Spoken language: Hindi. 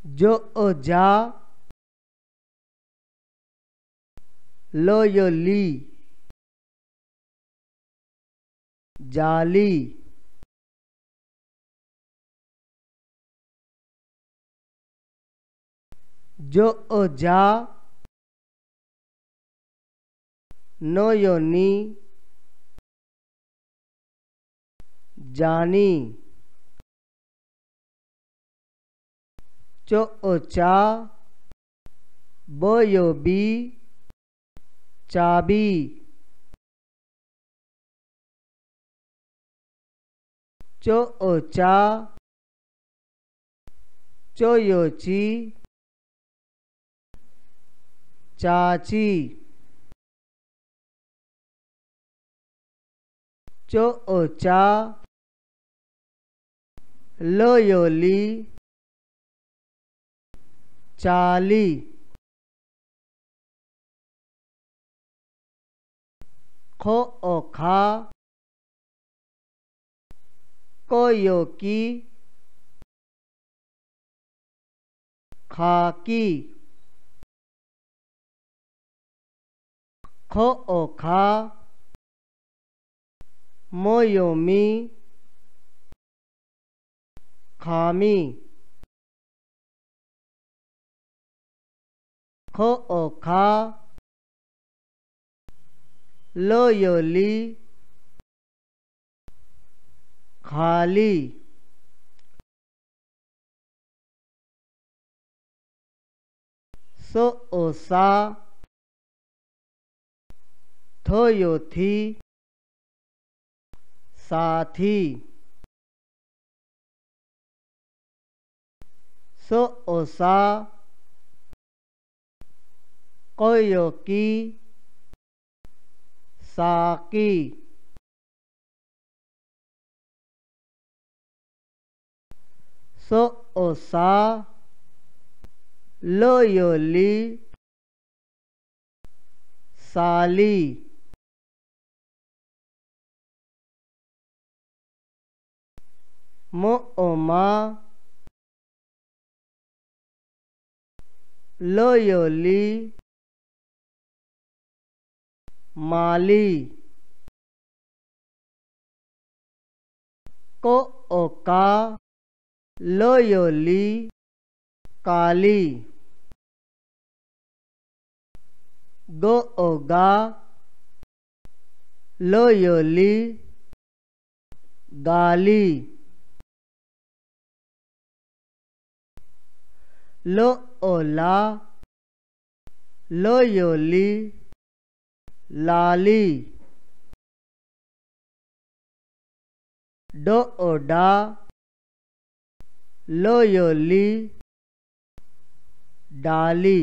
जो ओ जा लो यो ली जाली जो ओ जा नो यो नी जानी चो ओ चा बो यो बी चाबी चो ओ चा चो यो ची चाची चो ओ चा लो यो ली चाली खो ओ खा को यो की खाकी खो ओ खा मो यो मी खामी खो ओ खा लो यो ली खाली सो ओ सा थो यो थी साथी सो ओ सा को यो की साकी सो ओ सा लो यो ली साली मो ओ मा लो यो ली माली को ओ का लो यो ली काली गो ओ गा लो यो ली गाली लो ओ ला लो यो ली लाली डो ओ डा लो यो ली डाली।